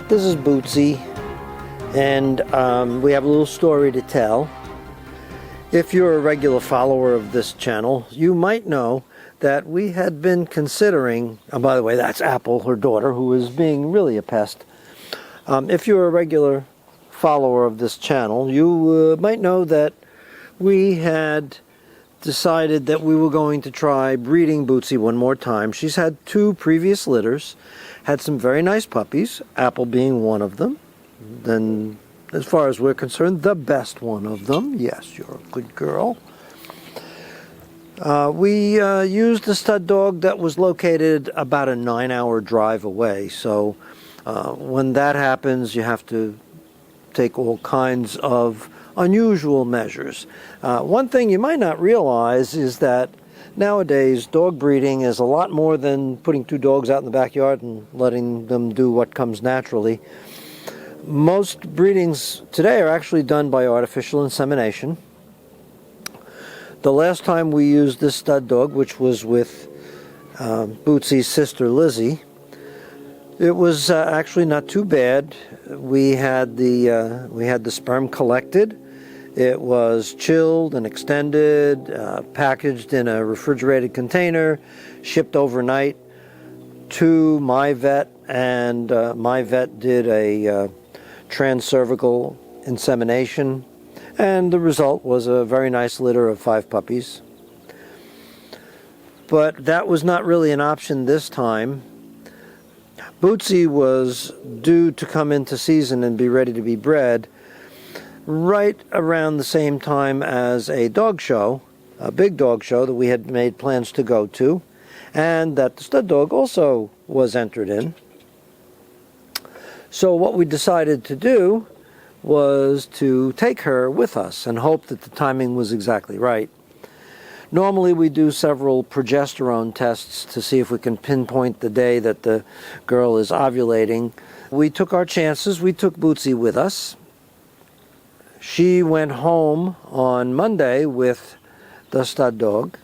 This is Bootsie, and we have a little story to tell. If you're a regular follower of this channel, you might know that we had been considering, and by the way, that's Apple, her daughter, who is being really a pest. If you're a regular follower of this channel, you might know that we had decided that we were going to try breeding Bootsie one more time. She's had 2 previous litters, had some very nice puppies, Apple being one of them. Then, as far as we're concerned, the best one of them. Yes, you're a good girl. We used a stud dog that was located about a 9-hour drive away. So when that happens, you have to take all kinds of unusual measures. One thing you might not realize is that nowadays dog breeding is a lot more than putting 2 dogs out in the backyard and letting them do what comes naturally. Most breedings today are actually done by artificial insemination. The last time we used this stud dog, which was with Bootsie's sister Lizzie, it was actually not too bad. We had the sperm collected. It was chilled and extended, packaged in a refrigerated container, shipped overnight to my vet, and my vet did a transcervical insemination, and the result was a very nice litter of 5 puppies. But that was not really an option this time. Bootsie was due to come into season and be ready to be bred right around the same time as a dog show, a big dog show that we had made plans to go to, and that the stud dog also was entered in. So what we decided to do was to take her with us and hope that the timing was exactly right. Normally we do several progesterone tests to see if we can pinpoint the day that the girl is ovulating. We took our chances. We took Bootsie with us. She went home on Monday with the stud dog,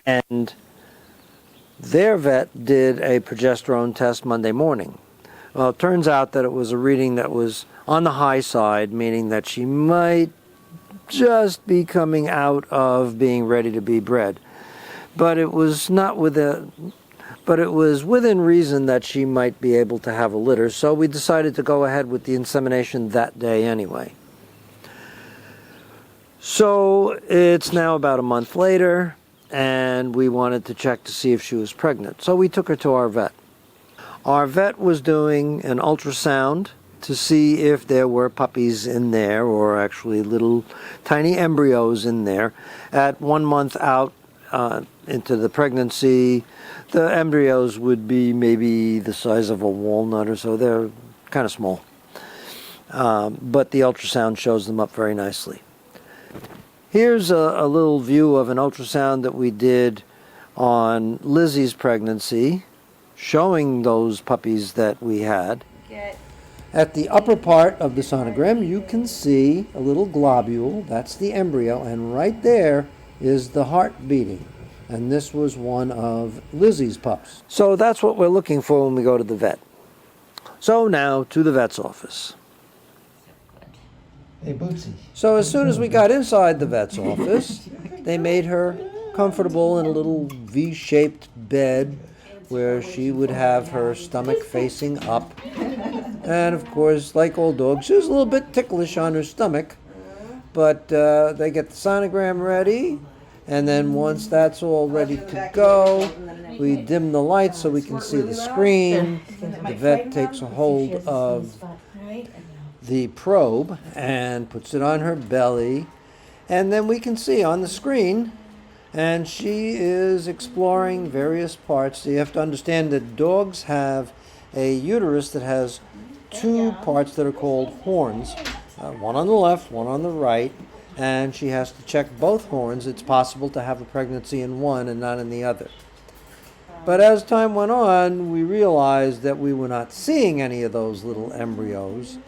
and their vet did a progesterone test Monday morning. Well, it turns out that it was a reading that was on the high side, meaning that she might just be coming out of being ready to be bred. But it was not but it was within reason that she might be able to have a litter, so we decided to go ahead with the insemination that day anyway. So it's now about a month later, and we wanted to check to see if she was pregnant. So we took her to our vet. Our vet was doing an ultrasound to see if there were puppies in there, or actually little tiny embryos in there. At 1 month out into the pregnancy, the embryos would be maybe the size of a walnut or so. They're kind of small. But the ultrasound shows them up very nicely. Here's a little view of an ultrasound that we did on Lizzie's pregnancy, showing those puppies that we had. At the upper part of the sonogram, you can see a little globule. That's the embryo, and right there is the heart beating. And this was one of Lizzie's pups. So that's what we're looking for when we go to the vet. So now to the vet's office. Hey, Bootsie. So as soon as we got inside the vet's office, they made her comfortable in a little V-shaped bed where she would have her stomach facing up. And of course, like all dogs, she was a little bit ticklish on her stomach. But they get the sonogram ready, and then once that's all ready to go, we dim the lights so we can see the screen. The vet takes a hold of the probe and puts it on her belly, and then we can see on the screen, and she is exploring various parts. So you have to understand that dogs have a uterus that has 2 parts that are called horns, one on the left, one on the right, and she has to check both horns. It's possible to have a pregnancy in one and not in the other. But as time went on, we realized that we were not seeing any of those little embryos.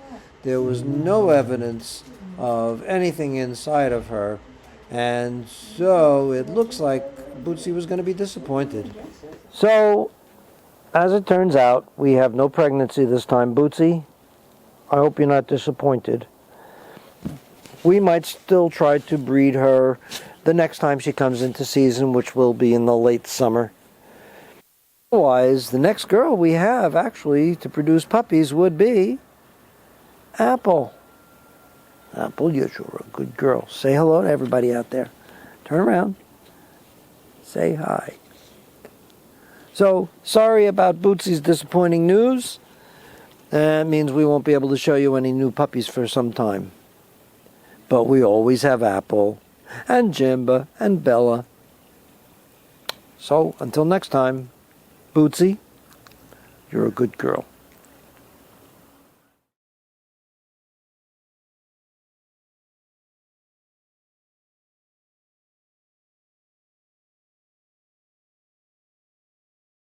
There was no evidence of anything inside of her, and so it looks like Bootsie was going to be disappointed. So as it turns out, we have no pregnancy this time. Bootsie, I hope you're not disappointed. We might still try to breed her the next time she comes into season, which will be in the late summer. Otherwise, the next girl we have actually to produce puppies would be Apple. Apple, you're a good girl. Say hello to everybody out there. Turn around. Say hi. So, sorry about Bootsie's disappointing news. That means we won't be able to show you any new puppies for some time. But we always have Apple, and Jimba, and Bella. So, until next time, Bootsie, you're a good girl.